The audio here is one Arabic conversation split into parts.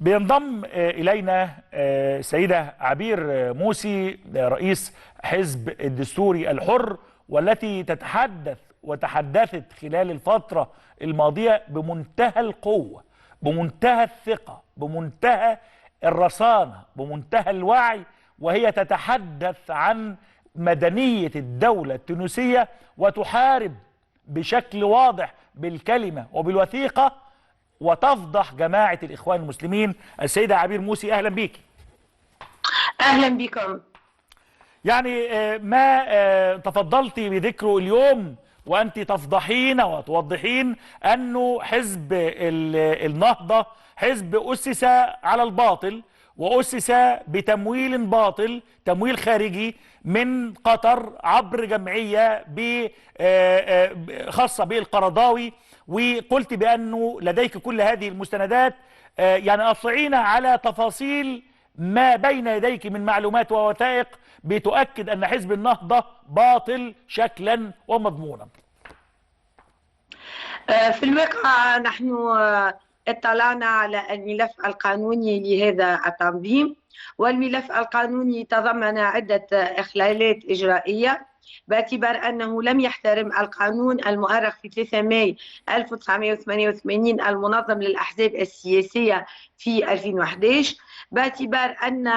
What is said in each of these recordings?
بينضم إلينا سيدة عبير موسي رئيس حزب الدستوري الحر، والتي تتحدث وتحدثت خلال الفترة الماضية بمنتهى القوة، بمنتهى الثقة، بمنتهى الرصانة، بمنتهى الوعي، وهي تتحدث عن مدنية الدولة التونسية وتحارب بشكل واضح بالكلمة وبالوثيقة وتفضح جماعة الإخوان المسلمين. السيدة عبير موسي، أهلا بيك. أهلا بكم. يعني ما تفضلتي بذكره اليوم وأنت تفضحين وتوضحين أنه حزب النهضة حزب أسس على الباطل، وأسس بتمويل باطل، تمويل خارجي من قطر عبر جمعية خاصة بالقرضاوي، وقلت بأنه لديك كل هذه المستندات. يعني أطلعينا على تفاصيل ما بين يديك من معلومات ووثائق بتؤكد أن حزب النهضة باطل شكلا ومضمونا. في الواقع نحن اطلعنا على الملف القانوني لهذا التنظيم، والملف القانوني تضمن عدة إخلالات إجرائية باعتبار أنه لم يحترم القانون المؤرخ في 3 ماي 1988 المنظم للأحزاب السياسية في 2011، باعتبار أن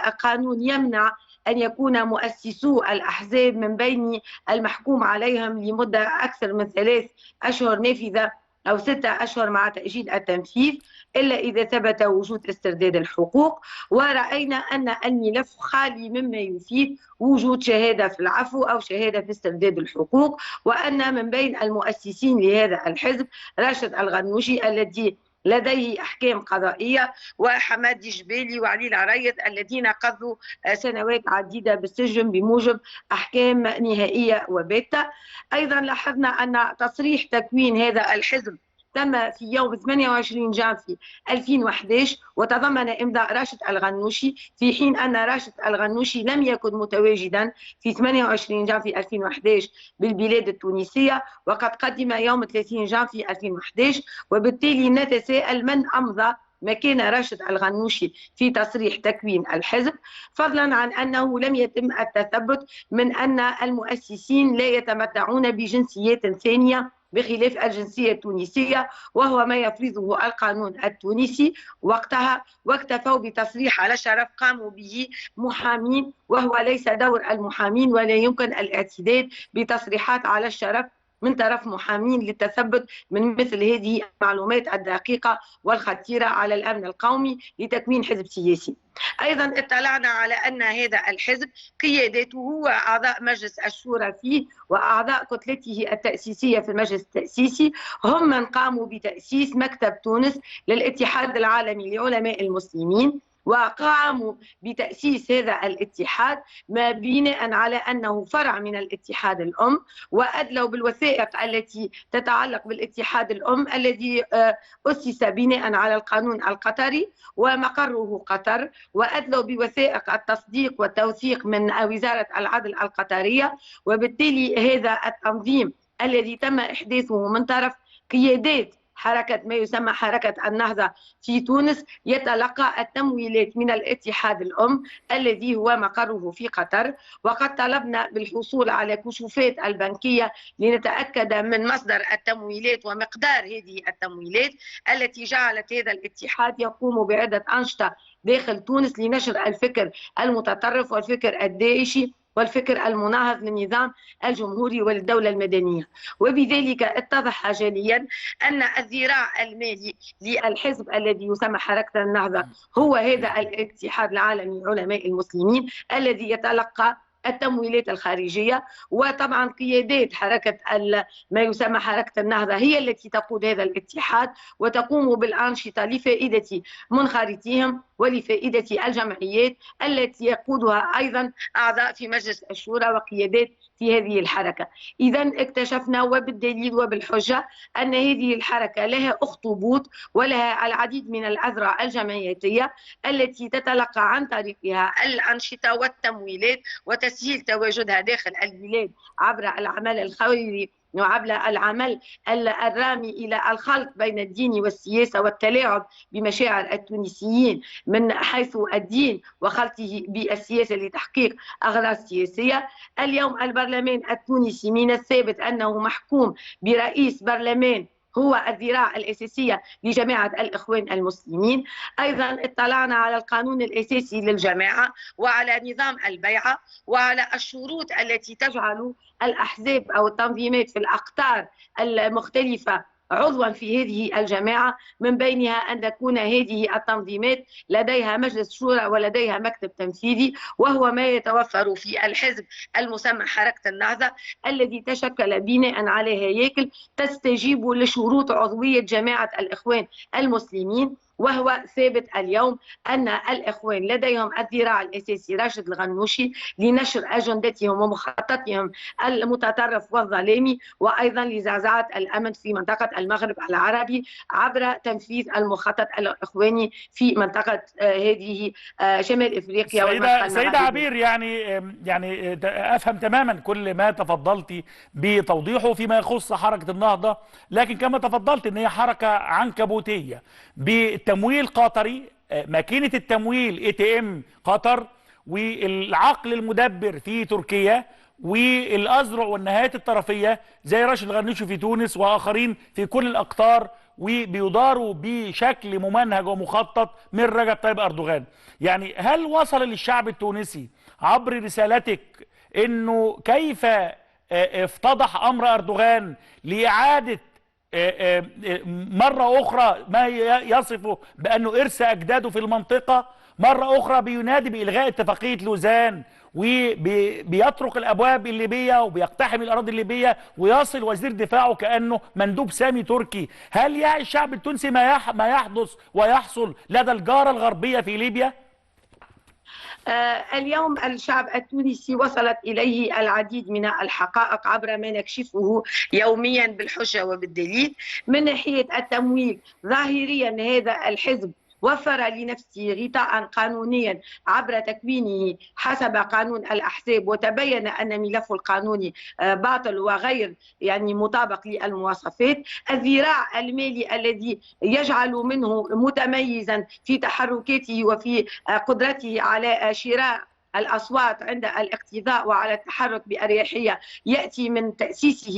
القانون يمنع أن يكون مؤسسو الأحزاب من بين المحكوم عليهم لمدة أكثر من 3 أشهر نافذة أو 6 أشهر مع تأجيل التنفيذ إلا إذا ثبت وجود استرداد الحقوق. ورأينا أن الملف خالي مما يفيد وجود شهادة في العفو أو شهادة في استرداد الحقوق، وأن من بين المؤسسين لهذا الحزب راشد الغنوشي الذي لديه أحكام قضائية، وحمادي جبالي وعلي العريض الذين قضوا سنوات عديدة بالسجن بموجب أحكام نهائية وباتة. أيضا لاحظنا أن تصريح تكوين هذا الحزب تم في يوم 28 جانفي 2011 وتضمن إمضاء راشد الغنوشي، في حين أن راشد الغنوشي لم يكن متواجدا في 28 جانفي 2011 بالبلاد التونسية، وقد قدم يوم 30 جانفي 2011، وبالتالي نتساءل من أمضى مكان راشد الغنوشي في تصريح تكوين الحزب، فضلا عن أنه لم يتم التثبت من أن المؤسسين لا يتمتعون بجنسيات ثانية بخلاف الجنسية التونسية، وهو ما يفرضه القانون التونسي وقتها، واكتفوا بتصريح على شرف قاموا به محامين، وهو ليس دور المحامين ولا يمكن الاعتداد بتصريحات على الشرف من طرف محامين للتثبت من مثل هذه المعلومات الدقيقة والخطيرة على الأمن القومي لتكوين حزب سياسي. أيضا اطلعنا على أن هذا الحزب قيادته وأعضاء مجلس الشورى فيه وأعضاء كتلته التأسيسية في المجلس التأسيسي هم من قاموا بتأسيس مكتب تونس للاتحاد العالمي لعلماء المسلمين، وقاموا بتأسيس هذا الاتحاد ما بناء على أنه فرع من الاتحاد الأم، وأدلوا بالوثائق التي تتعلق بالاتحاد الأم الذي أسس بناء على القانون القطري ومقره قطر، وأدلوا بوثائق التصديق والتوثيق من وزارة العدل القطرية. وبالتالي هذا التنظيم الذي تم إحداثه من طرف قيادات حركة ما يسمى حركة النهضة في تونس يتلقى التمويلات من الاتحاد الأم الذي هو مقره في قطر، وقد طلبنا بالحصول على كشوفات البنكية لنتأكد من مصدر التمويلات ومقدار هذه التمويلات التي جعلت هذا الاتحاد يقوم بعدة أنشطة داخل تونس لنشر الفكر المتطرف والفكر الداعشي والفكر المناهض للنظام الجمهوري وللدولة المدنية. وبذلك اتضح جليا أن الذراع المالي للحزب الذي يسمى حركة النهضة هو هذا الاتحاد العالمي لعلماء المسلمين الذي يتلقى التمويلات الخارجية. وطبعا قيادات حركة ما يسمى حركة النهضة هي التي تقود هذا الاتحاد وتقوم بالأنشطة لفائدة منخرطيهم ولفائدة الجمعيات التي يقودها أيضا أعضاء في مجلس الشورى وقيادات في هذه الحركة. إذا اكتشفنا وبالدليل وبالحجة أن هذه الحركة لها أخطبوط ولها العديد من الأذرع الجمعياتية التي تتلقى عن طريقها الأنشطة والتمويلات وتسهيل تواجدها داخل البلاد عبر العمل الخيري وعبر العمل الرامي إلى الخلط بين الدين والسياسة والتلاعب بمشاعر التونسيين من حيث الدين وخلطه بالسياسة لتحقيق أغراض سياسية. اليوم البرلمان التونسي من الثابت أنه محكوم برئيس برلمان هو الذراع الأساسية لجماعة الإخوان المسلمين. أيضا اطلعنا على القانون الأساسي للجماعة وعلى نظام البيعة وعلى الشروط التي تجعل الأحزاب أو التنظيمات في الأقطار المختلفة عضوا في هذه الجماعة، من بينها أن تكون هذه التنظيمات لديها مجلس شورى ولديها مكتب تنفيذي، وهو ما يتوفر في الحزب المسمى حركة النهضة الذي تشكل بناء على هياكل تستجيب لشروط عضوية جماعة الإخوان المسلمين. وهو ثابت اليوم أن الإخوان لديهم الذراع الأساسي راشد الغنوشي لنشر أجندتهم ومخططهم المتطرف والظلامي، وأيضا لزعزعة الأمن في منطقة المغرب العربي عبر تنفيذ المخطط الإخواني في منطقة هذه شمال إفريقيا والمنطقة المغربية. سيدة عبير، يعني أفهم تماما كل ما تفضلتي بتوضيحه فيما يخص حركة النهضة، لكن كما تفضلت أن هي حركة عنكبوتية بتمويل قطري، ماكينة التمويل ATM قطر، والعقل المدبر في تركيا، والأذرع والنهايات الطرفية زي راشد الغنوشي في تونس وآخرين في كل الأقطار، وبيداروا بشكل ممنهج ومخطط من رجب طيب أردوغان. يعني هل وصل للشعب التونسي عبر رسالتك أنه كيف افتضح أمر أردوغان لإعادة مرة أخرى ما يصفه بأنه إرث أجداده في المنطقة، مرة أخرى بينادي بإلغاء اتفاقية لوزان وبيطرق الأبواب الليبية وبيقتحم الأراضي الليبية ويصل وزير دفاعه كأنه مندوب سامي تركي؟ هل يعي الشعب التونسي ما يحدث ويحصل لدى الجارة الغربية في ليبيا؟ اليوم الشعب التونسي وصلت إليه العديد من الحقائق عبر ما نكشفه يوميا بالحجة وبالدليل. من ناحية التمويل، ظاهريا هذا الحزب وفر لنفسه غطاء قانونيا عبر تكوينه حسب قانون الأحزاب، وتبين أن ملفه القانوني باطل وغير مطابق للمواصفات. الذراع المالي الذي يجعل منه متميزا في تحركاته وفي قدرته على شراء الأصوات عند الاقتضاء وعلى التحرك بأريحية يأتي من تأسيسه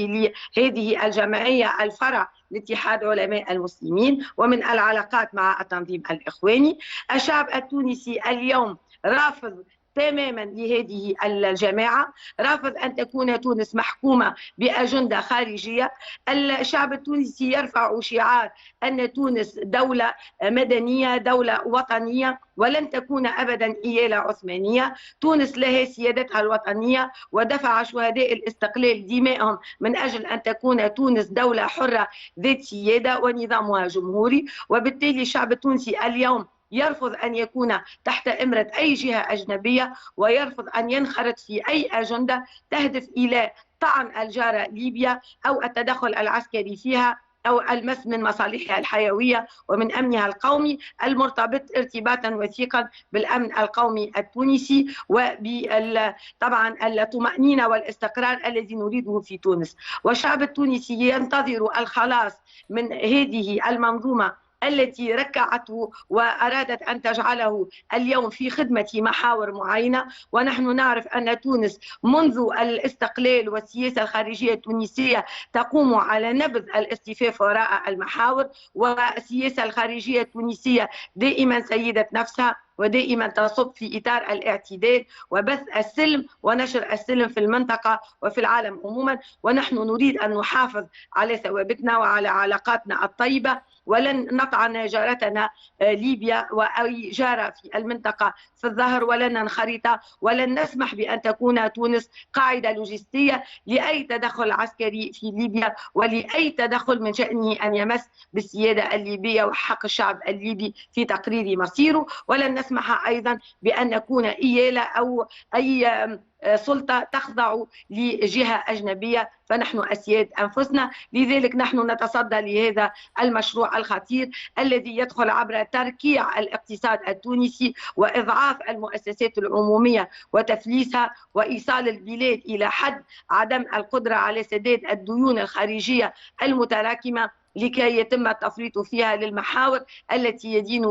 لهذه الجمعية الفرع لاتحاد علماء المسلمين ومن العلاقات مع التنظيم الإخواني. الشعب التونسي اليوم رافض تماما لهذه الجماعة، رافض أن تكون تونس محكومة بأجندة خارجية. الشعب التونسي يرفع شعار أن تونس دولة مدنية، دولة وطنية، ولن تكون أبدا إيالة عثمانية. تونس لها سيادتها الوطنية، ودفع شهداء الاستقلال دماءهم من أجل أن تكون تونس دولة حرة ذات سيادة ونظامها جمهوري. وبالتالي الشعب التونسي اليوم يرفض أن يكون تحت إمرة أي جهة أجنبية، ويرفض أن ينخرط في أي أجندة تهدف إلى طعن الجارة ليبيا أو التدخل العسكري فيها أو المس من مصالحها الحيوية ومن أمنها القومي المرتبط ارتباطا وثيقا بالأمن القومي التونسي وطبعا الطمأنينة والاستقرار الذي نريده في تونس. والشعب التونسي ينتظر الخلاص من هذه المنظومة التي ركعته وأرادت أن تجعله اليوم في خدمة محاور معينة. ونحن نعرف أن تونس منذ الاستقلال والسياسة الخارجية التونسية تقوم على نبذ الاصطفاف وراء المحاور، والسياسة الخارجية التونسية دائما سيدة نفسها ودائما تصب في إطار الاعتدال وبث السلم ونشر السلم في المنطقة وفي العالم عموما. ونحن نريد أن نحافظ على ثوابتنا وعلى علاقاتنا الطيبة، ولن نطعن جارتنا ليبيا وأي جارة في المنطقة في الظهر، ولن ننخرط، ولن نسمح بأن تكون تونس قاعدة لوجستية لأي تدخل عسكري في ليبيا ولأي تدخل من شأنه أن يمس بالسيادة الليبية وحق الشعب الليبي في تقرير مصيره. ولن نسمح تسمح أيضا بأن نكون إيالة أو أي سلطة تخضع لجهة أجنبية، فنحن أسياد أنفسنا. لذلك نحن نتصدى لهذا المشروع الخطير الذي يدخل عبر تركيع الاقتصاد التونسي وإضعاف المؤسسات العمومية وتفليسها وإيصال البلاد إلى حد عدم القدرة على سداد الديون الخارجية المتراكمة لكي يتم التفريط فيها للمحاور التي يدين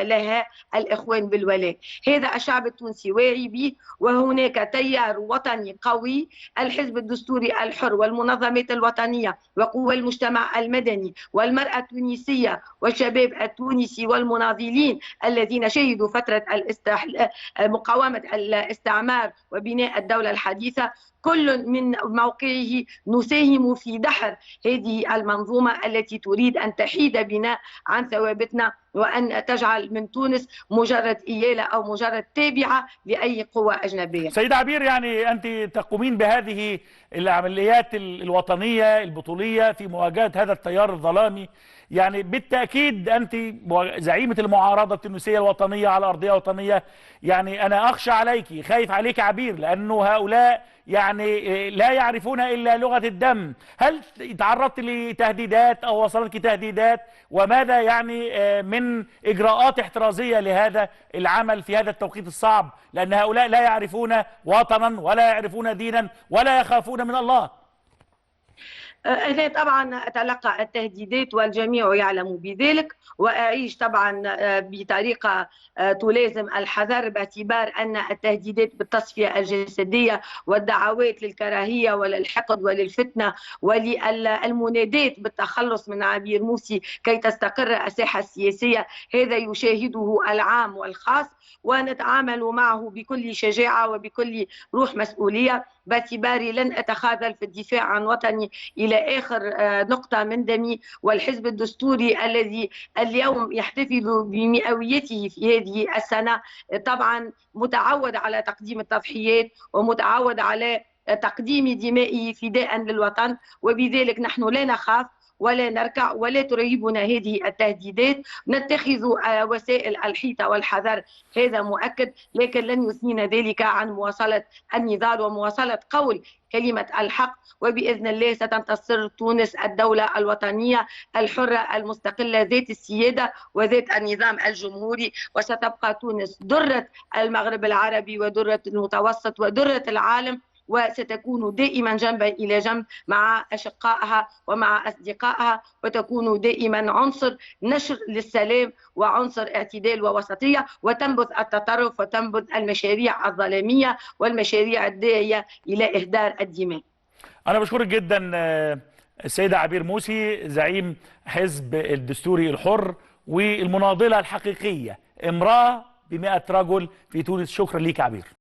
لها الإخوان بالولاء. هذا الشعب التونسي واعي به، وهناك تيار وطني قوي، الحزب الدستوري الحر والمنظمات الوطنية وقوى المجتمع المدني والمرأة التونسية والشباب التونسي والمناضلين الذين شهدوا فترة مقاومة الاستعمار وبناء الدولة الحديثة. كل من موقعه نساهم في دحر هذه المنظومة التي تريد أن تحيد بنا عن ثوابتنا وأن تجعل من تونس مجرد إيالة أو مجرد تابعة لأي قوة أجنبية. سيدة عبير، يعني أنت تقومين بهذه العمليات الوطنية البطولية في مواجهة هذا التيار الظلامي، يعني بالتأكيد أنت زعيمة المعارضة التونسية الوطنية على أرضية وطنية. يعني أنا أخشى عليك، خايف عليك عبير، لأنه هؤلاء يعني لا يعرفون إلا لغة الدم. هل تعرضت لتهديدات أو وصلتك تهديدات؟ وماذا يعني من إجراءات احترازية لهذا العمل في هذا التوقيت الصعب؟ لأن هؤلاء لا يعرفون وطنا ولا يعرفون دينا ولا يخافون من الله. أنا طبعا أتلقى التهديدات والجميع يعلم بذلك، وأعيش طبعا بطريقة تلازم الحذر، باعتبار أن التهديدات بالتصفية الجسدية والدعوات للكراهية وللحقد وللفتنة وللمنادات بالتخلص من عبير موسي كي تستقر الساحة السياسية، هذا يشاهده العام والخاص، ونتعامل معه بكل شجاعة وبكل روح مسؤولية، باعتباري لن أتخاذل في الدفاع عن وطني إلى آخر نقطة من دمي. والحزب الدستوري الذي اليوم يحتفل بمئويته في هذه السنة طبعا متعود على تقديم التضحيات ومتعود على تقديم دمائه فداء للوطن، وبذلك نحن لا نخاف ولا نركع ولا ترهبنا هذه التهديدات. نتخذ وسائل الحيطة والحذر، هذا مؤكد، لكن لن يثنينا ذلك عن مواصلة النضال ومواصلة قول كلمة الحق. وبإذن الله ستنتصر تونس الدولة الوطنية الحرة المستقلة ذات السيادة وذات النظام الجمهوري، وستبقى تونس درة المغرب العربي ودرة المتوسط ودرة العالم، وستكون دائما جنبا إلى جنب مع أشقائها ومع أصدقائها، وتكون دائما عنصر نشر للسلام وعنصر اعتدال ووسطية، وتنبذ التطرف وتنبذ المشاريع الظلامية والمشاريع الداعية إلى إهدار الدماء. أنا بشكرك جدا السيدة عبير موسي، زعيم حزب الدستوري الحر والمناضلة الحقيقية، امرأة ب100 رجل في تونس. شكرا ليك عبير.